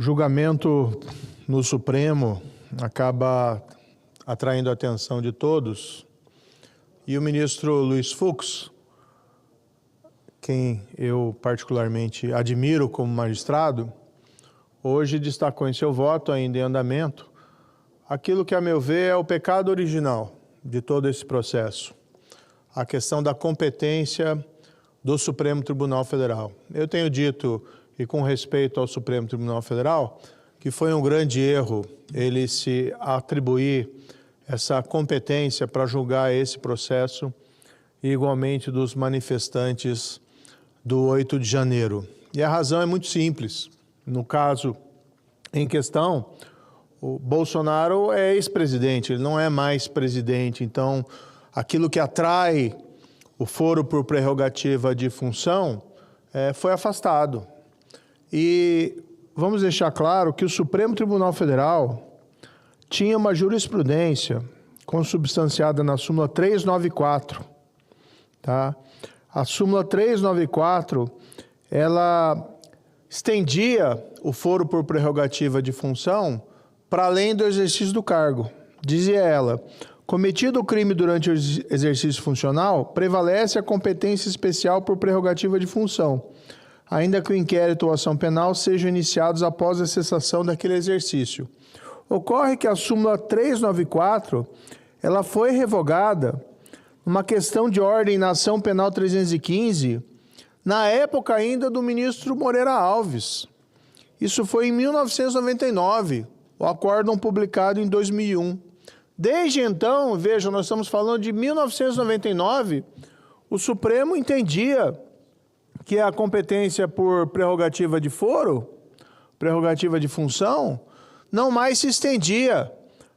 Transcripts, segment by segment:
O julgamento no Supremo acaba atraindo a atenção de todos e o ministro Luiz Fux, quem eu particularmente admiro como magistrado, hoje destacou em seu voto, ainda em andamento, aquilo que, a meu ver, é o pecado original de todo esse processo, a questão da competência do Supremo Tribunal Federal. Eu tenho dito, e com respeito ao Supremo Tribunal Federal, que foi um grande erro ele se atribuir essa competência para julgar esse processo, e igualmente dos manifestantes do 8 de janeiro. E a razão é muito simples. No caso em questão, o Bolsonaro é ex-presidente, ele não é mais presidente. Então, aquilo que atrai o foro por prerrogativa de função foi afastado. E vamos deixar claro que o Supremo Tribunal Federal tinha uma jurisprudência consubstanciada na súmula 394, tá? A súmula 394, ela estendia o foro por prerrogativa de função para além do exercício do cargo. Dizia ela: cometido o crime durante o exercício funcional, prevalece a competência especial por prerrogativa de função, ainda que o inquérito ou ação penal sejam iniciados após a cessação daquele exercício. Ocorre que a súmula 394, ela foi revogada numa questão de ordem na ação penal 315, na época ainda do ministro Moreira Alves. Isso foi em 1999, o acórdão publicado em 2001. Desde então, vejam, nós estamos falando de 1999, o Supremo entendia que a competência por prerrogativa de foro, prerrogativa de função, não mais se estendia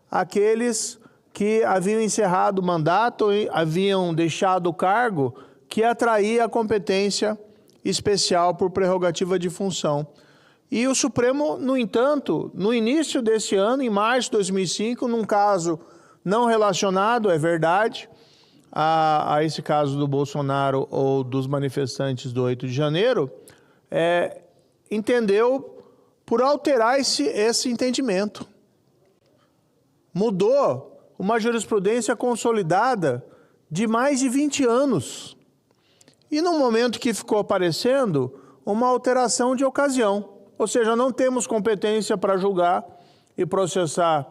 àqueles que haviam encerrado o mandato, haviam deixado o cargo, que atraía a competência especial por prerrogativa de função. E o Supremo, no entanto, no início desse ano, em março de 2005, num caso não relacionado, é verdade, a esse caso do Bolsonaro ou dos manifestantes do 8 de janeiro, entendeu por alterar esse entendimento. Mudou uma jurisprudência consolidada de mais de 20 anos. E no momento que ficou aparecendo uma alteração de ocasião. Ou seja, não temos competência para julgar e processar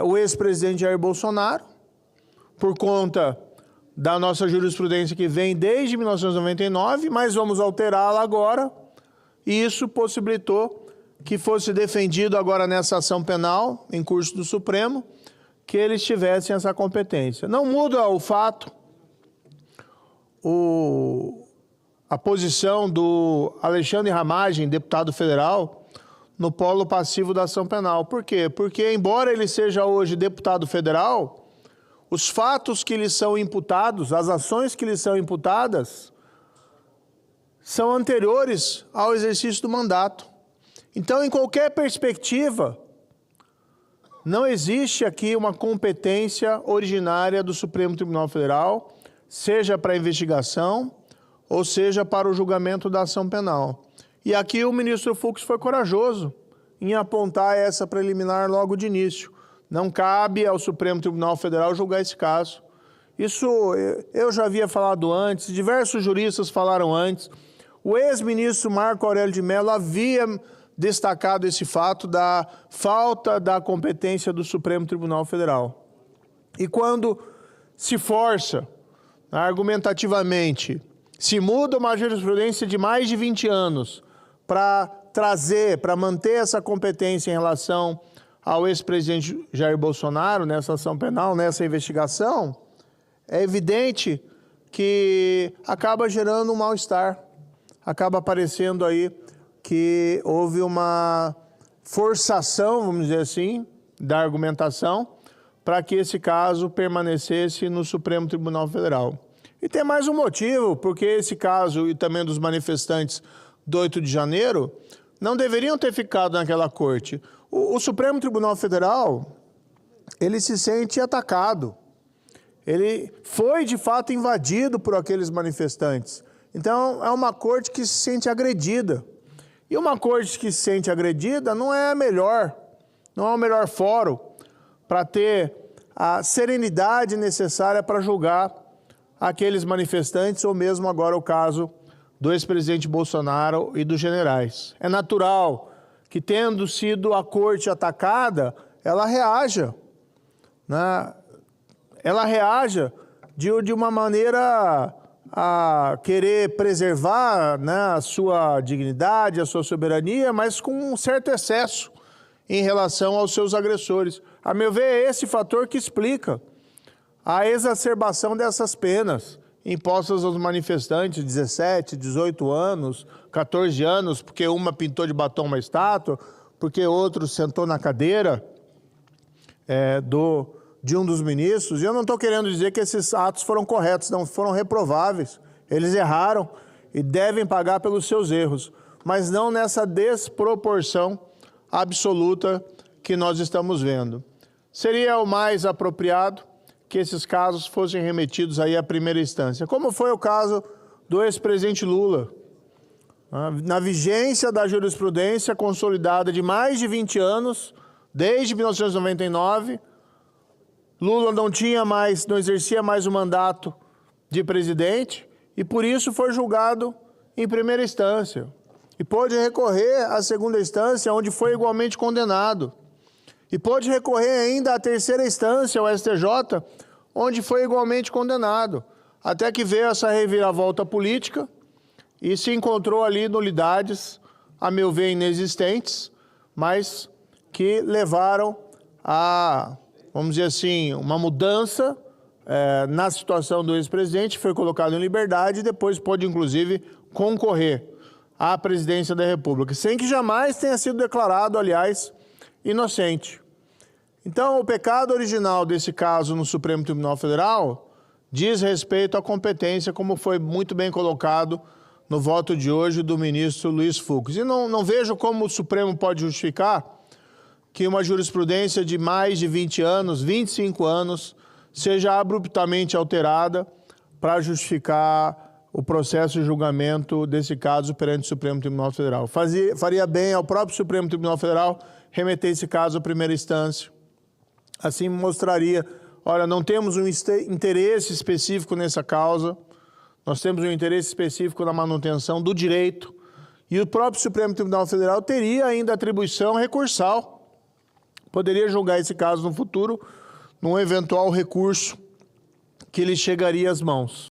o ex-presidente Jair Bolsonaro, por conta da nossa jurisprudência que vem desde 1999, mas vamos alterá-la agora, e isso possibilitou que fosse defendido agora nessa ação penal, em curso do Supremo, que eles tivessem essa competência. Não muda o fato, a posição do Alexandre Ramagem, deputado federal, no polo passivo da ação penal. Por quê? Porque, embora ele seja hoje deputado federal, os fatos que lhe são imputados, as ações que lhe são imputadas, são anteriores ao exercício do mandato. Então, em qualquer perspectiva, não existe aqui uma competência originária do Supremo Tribunal Federal, seja para a investigação ou seja para o julgamento da ação penal. E aqui o ministro Fux foi corajoso em apontar essa preliminar logo de início. Não cabe ao Supremo Tribunal Federal julgar esse caso. Isso eu já havia falado antes, diversos juristas falaram antes. O ex-ministro Marco Aurélio de Mello havia destacado esse fato da falta da competência do Supremo Tribunal Federal. E quando se força, argumentativamente, se muda uma jurisprudência de mais de 20 anos para trazer, para manter essa competência em relação ao ex-presidente Jair Bolsonaro nessa ação penal, nessa investigação, é evidente que acaba gerando um mal-estar. Acaba aparecendo aí que houve uma forçação, vamos dizer assim, da argumentação para que esse caso permanecesse no Supremo Tribunal Federal. E tem mais um motivo, porque esse caso e também dos manifestantes do 8 de janeiro não deveriam ter ficado naquela corte. O Supremo Tribunal Federal, ele se sente atacado. Ele foi, de fato, invadido por aqueles manifestantes. Então, é uma corte que se sente agredida. E uma corte que se sente agredida não é o melhor fórum para ter a serenidade necessária para julgar aqueles manifestantes, ou mesmo agora o caso do ex-presidente Bolsonaro e dos generais. É natural que, tendo sido a corte atacada, ela reaja, né? Ela reaja de uma maneira a querer preservar, né, a sua dignidade, a sua soberania, mas com um certo excesso em relação aos seus agressores. A meu ver, é esse fator que explica a exacerbação dessas penas impostas aos manifestantes, 17, 18 anos, 14 anos, porque uma pintou de batom uma estátua, porque outro sentou na cadeira de um dos ministros. E eu não estou querendo dizer que esses atos foram corretos, não, foram reprováveis. Eles erraram e devem pagar pelos seus erros, mas não nessa desproporção absoluta que nós estamos vendo. Seria o mais apropriado que esses casos fossem remetidos aí à primeira instância, como foi o caso do ex-presidente Lula. Na vigência da jurisprudência consolidada de mais de 20 anos, desde 1999, Lula não exercia mais o mandato de presidente e por isso foi julgado em primeira instância. E pôde recorrer à segunda instância, onde foi igualmente condenado. E pôde recorrer ainda à terceira instância, ao STJ, onde foi igualmente condenado. Até que veio essa reviravolta política e se encontrou ali nulidades, a meu ver, inexistentes, mas que levaram a, vamos dizer assim, uma mudança na situação do ex-presidente, foi colocado em liberdade e depois pôde, inclusive, concorrer à presidência da República, sem que jamais tenha sido declarado, aliás, inocente. Então, o pecado original desse caso no Supremo Tribunal Federal diz respeito à competência, como foi muito bem colocado no voto de hoje do ministro Luiz Fux. E não vejo como o Supremo pode justificar que uma jurisprudência de mais de 20 anos, 25 anos, seja abruptamente alterada para justificar o processo de julgamento desse caso perante o Supremo Tribunal Federal. Faria bem ao próprio Supremo Tribunal Federal remeter esse caso à primeira instância. Assim mostraria, olha, não temos um interesse específico nessa causa, nós temos um interesse específico na manutenção do direito, e o próprio Supremo Tribunal Federal teria ainda atribuição recursal, poderia julgar esse caso no futuro, num eventual recurso que lhe chegaria às mãos.